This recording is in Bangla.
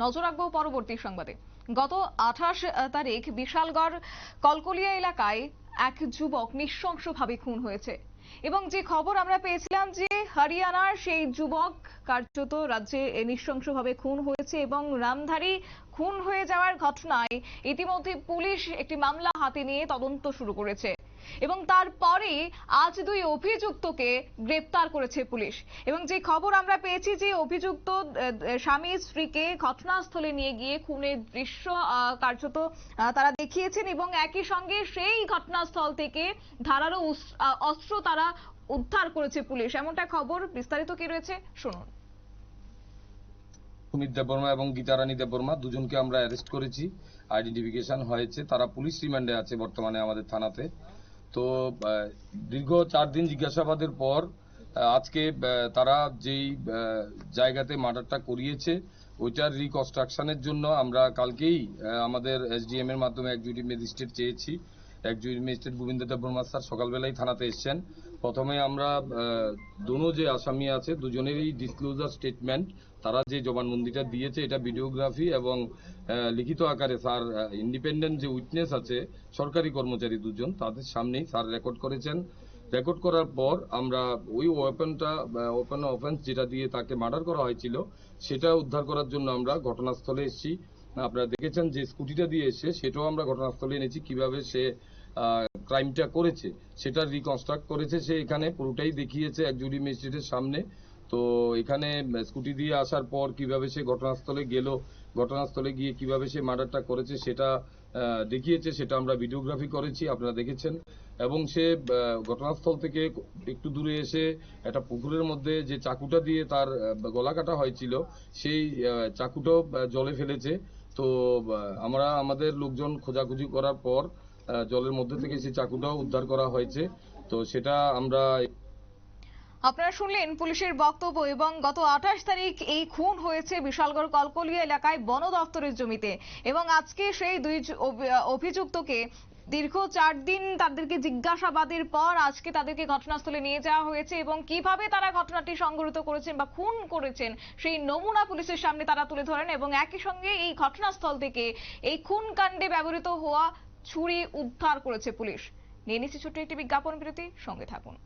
নজর রাখবো পরবর্তী সংবাদে। গত 28 তারিখ বিশালগড় কলকলিয়া এলাকায় এক যুবক নৃশংসভাবে খুন হয়েছে এবং যে খবর আমরা পেয়েছিলাম যে হরিয়ানার সেই যুবক কার্যত রাজ্যে নৃশংসভাবে খুন হয়েছে এবং নামধারী খুন হয়ে যাওয়ার ঘটনায় ইতিমধ্যে পুলিশ একটি মামলা হাতে নিয়ে তদন্ত শুরু করেছে এবং তারপরে আজ দুই অভিযুক্তকে গ্রেপ্তার করেছে পুলিশ। এবং যে খবর আমরা পেয়েছি যে অভিযুক্ত স্বামী স্ত্রীকে ঘটনাস্থলে নিয়ে গিয়ে খুনের দৃশ্য কার্যত তারা দেখিয়েছেন এবং একই সঙ্গে সেই ঘটনাস্থল থেকে ধারালো অস্ত্র তারা উদ্ধার করেছে পুলিশ, এমনটা খবর। বিস্তারিত কি রয়েছে শুনুন। সুমিত দেববর্মা এবং গীতারানী দেববর্মা দুজনকে আমরা অ্যারেস্ট করেছি, আইডেন্টিফিকেশন হয়েছে, তারা পুলিশ রিমান্ডে আছে বর্তমানে আমাদের থানাতে। তো দীর্ঘ 4 দিন জিজ্ঞাসাবাদের পর আজকে তারা যেই জায়গাতে মার্ডারটা করিয়েছে ওইটার রিকনস্ট্রাকশনের জন্য আমরা কালকেই আমাদের এসডিএম এর মাধ্যমে এক্সিকিউটিভ ম্যাজিস্ট্রেট চেয়েছি। Executive magistrate Gobinda Debbarma sir সকালবেলায় থানাতে এসেছেন। প্রথমে আমরা দোনো যে আসামি আছে দুজনেরই ডিসক্লোজার স্টেটমেন্ট, তারা যে জবানবন্দিটা দিয়েছে এটা ভিডিওগ্রাফি এবং লিখিত আকারে স্যার ইন্ডিপেন্ডেন্ট যে উইটনেস আছে সরকারি কর্মচারী দুজন তাদের সামনেই স্যার রেকর্ড করেছেন। রেকর্ড করার পর আমরা ওই ওপেন অফেন্স যেটা দিয়ে তাকে মার্ডার করা হয়েছিল সেটা উদ্ধার করার জন্য আমরা ঘটনাস্থলে এসেছি। আপনারা দেখেছেন যে স্কুটিটা দিয়ে এসে সেটাও আমরা ঘটনাস্থলে এনেছি, কিভাবে সে ক্রাইমটা করেছে সেটা রিকনস্ট্রাক্ট করেছে, সে এখানে পুরোটাই দেখিয়েছে এক্সিকিউটিভ ম্যাজিস্ট্রেটের সামনে। তো এখানে স্কুটি দিয়ে আসার পর কিভাবে সে ঘটনাস্থলে গেল, ঘটনাস্থলে গিয়ে কিভাবে সে মার্ডারটা করেছে সেটা দেখিয়েছে, সেটা আমরা ভিডিওগ্রাফি করেছি, আপনারা দেখেছেন। এবং সে ঘটনাস্থল থেকে একটু দূরে এসে একটা পুকুরের মধ্যে যে চাকুটা দিয়ে তার গলা কাটা হয়েছিল সেই চাকুটাও জলে ফেলেছে। তো আমরা আমাদের লোকজন খোঁজাখুঁজি করার পর জলের মধ্যে থেকে সেই চাকুটাও উদ্ধার করা হয়েছে। তো সেটা আমরা আপনারা শুনলেন পুলিশের বক্তব্য। এবং গত 28 তারিখ এই খুন হয়েছে বিশালগড় কলকলিয়া এলাকায় বন দপ্তরের জমিতে এবং আজকে সেই দুই অভিযুক্তকে দীর্ঘ 4 দিন তাদেরকে জিজ্ঞাসাবাদের পর আজকে তাদেরকে ঘটনাস্থলে নিয়ে যাওয়া হয়েছে এবং কিভাবে তারা ঘটনাটি সংঘটিত করেছেন বা খুন করেছেন সেই নমুনা পুলিশের সামনে তারা তুলে ধরেন এবং একই সঙ্গে এই ঘটনাস্থল থেকে এই খুন কাণ্ডে ব্যবহৃত হওয়া ছুরি উদ্ধার করেছে পুলিশ। নিয়ে নিচ্ছি ছোট্ট একটি বিজ্ঞাপন বিরতি, সঙ্গে থাকুন।